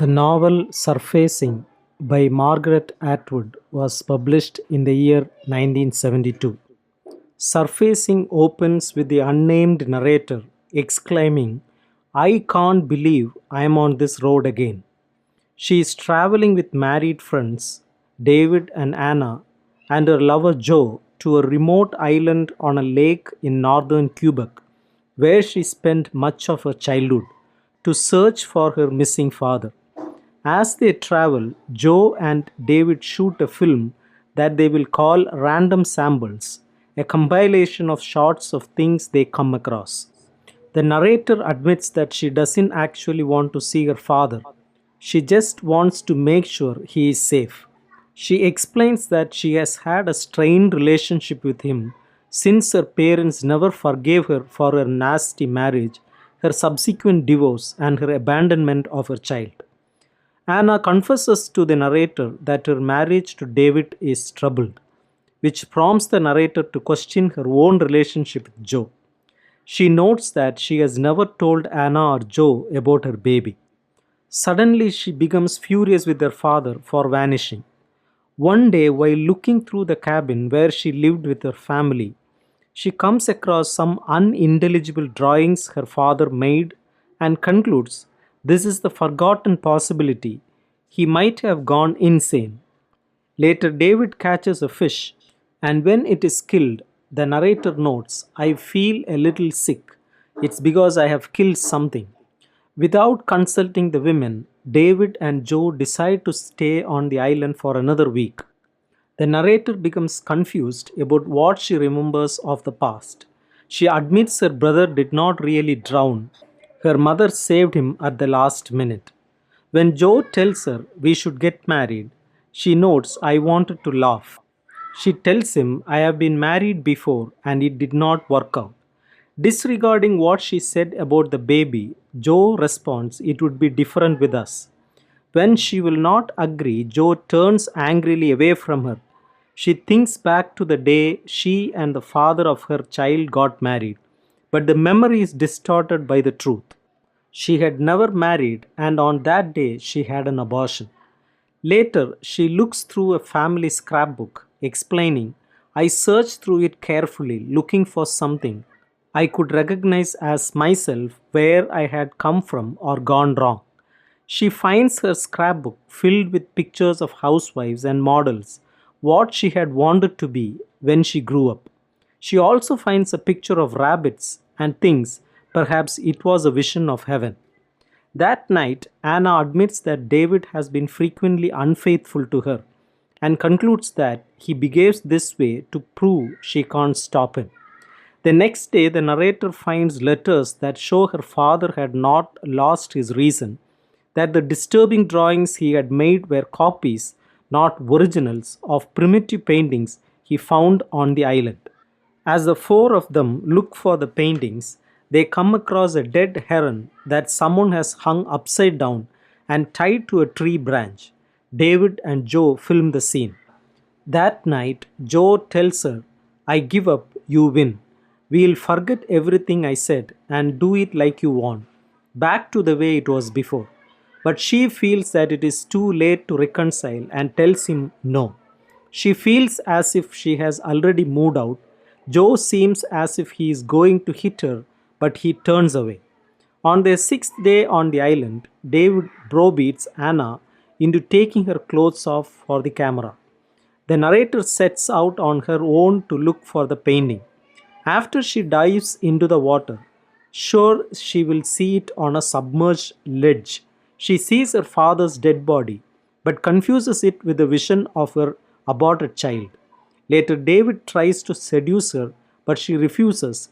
The novel Surfacing by Margaret Atwood was published in the year 1972. Surfacing opens with the unnamed narrator exclaiming, "I can't believe I am on this road again." She is traveling with married friends, David and Anna, and her lover Joe to a remote island on a lake in northern Quebec, where she spent much of her childhood, to search for her missing father. As they travel, Joe and David shoot a film that they will call Random Samples, a compilation of shots of things they come across. The narrator admits that she doesn't actually want to see her father, she just wants to make sure he is safe. She explains that she has had a strained relationship with him since her parents never forgave her for her nasty marriage, her subsequent divorce, and her abandonment of her child. Anna confesses to the narrator that her marriage to David is troubled, which prompts the narrator to question her own relationship with Joe. She notes that she has never told Anna or Joe about her baby. Suddenly, she becomes furious with her father for vanishing. One day, while looking through the cabin where she lived with her family, she comes across some unintelligible drawings her father made and concludes this is the forgotten possibility. He might have gone insane. Later, David catches a fish, and when it is killed, the narrator notes, "I feel a little sick. It's because I have killed something." Without consulting the women, David and Joe decide to stay on the island for another week. The narrator becomes confused about what she remembers of the past. She admits her brother did not really drown. Her mother saved him at the last minute. When Joe tells her we should get married, she notes, "I wanted to laugh." She tells him, "I have been married before and it did not work out." Disregarding what she said about the baby, Joe responds, "It would be different with us." When she will not agree, Joe turns angrily away from her. She thinks back to the day she and the father of her child got married, but the memory is distorted by the truth. She had never married, and on that day she had an abortion. Later, she looks through a family scrapbook, explaining, "I searched through it carefully, looking for something I could recognize as myself where I had come from or gone wrong." She finds her scrapbook filled with pictures of housewives and models, what she had wanted to be when she grew up. She also finds a picture of rabbits and thinks perhaps it was a vision of heaven. That night, Anna admits that David has been frequently unfaithful to her and concludes that he behaves this way to prove she can't stop him. The next day, the narrator finds letters that show her father had not lost his reason, that the disturbing drawings he had made were copies, not originals, of primitive paintings he found on the island. As the four of them look for the paintings, they come across a dead heron that someone has hung upside down and tied to a tree branch. David and Joe film the scene. That night, Joe tells her, "I give up, you win. We'll forget everything I said and do it like you want, back to the way it was before." But she feels that it is too late to reconcile and tells him no. She feels as if she has already moved out. Joe seems as if he is going to hit her, but he turns away. On their sixth day on the island, David browbeats Anna into taking her clothes off for the camera. The narrator sets out on her own to look for the painting. After she dives into the water, sure she will see it on a submerged ledge, she sees her father's dead body, but confuses it with the vision of her aborted child. Later, David tries to seduce her, but she refuses,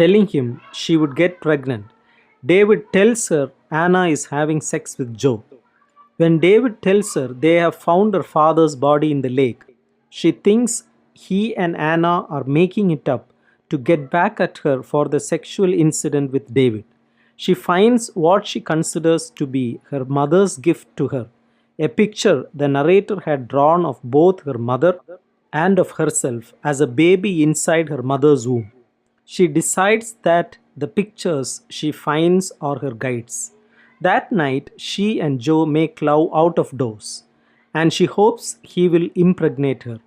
telling him she would get pregnant. David tells her Anna is having sex with Joe. When David tells her they have found her father's body in the lake, she thinks he and Anna are making it up to get back at her for the sexual incident with David. She finds what she considers to be her mother's gift to her, a picture the narrator had drawn of both her mother and of herself as a baby inside her mother's womb. She decides that the pictures she finds are her guides. That night, she and Joe make love out of doors, and she hopes he will impregnate her.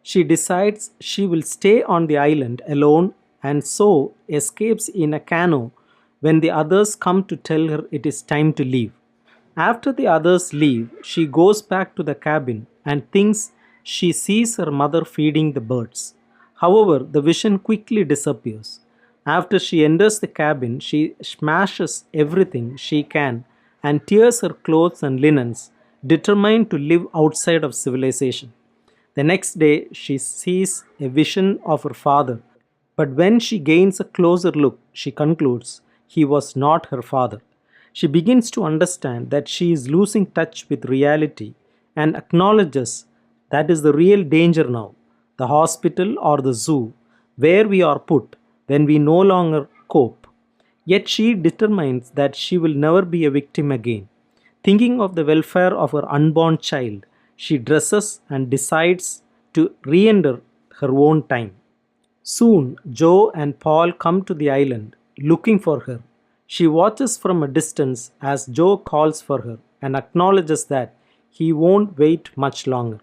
She decides she will stay on the island alone and so escapes in a canoe when the others come to tell her it is time to leave. After the others leave, she goes back to the cabin and thinks she sees her mother feeding the birds. However, the vision quickly disappears. After she enters the cabin, she smashes everything she can and tears her clothes and linens, determined to live outside of civilization. The next day, she sees a vision of her father, but when she gains a closer look, she concludes he was not her father. She begins to understand that she is losing touch with reality and acknowledges that is the real danger now, the hospital or the zoo, where we are put when we no longer cope. Yet she determines that she will never be a victim again. Thinking of the welfare of her unborn child, she dresses and decides to re enter her own time. Soon, Joe and Paul come to the island looking for her. She watches from a distance as Joe calls for her and acknowledges that he won't wait much longer.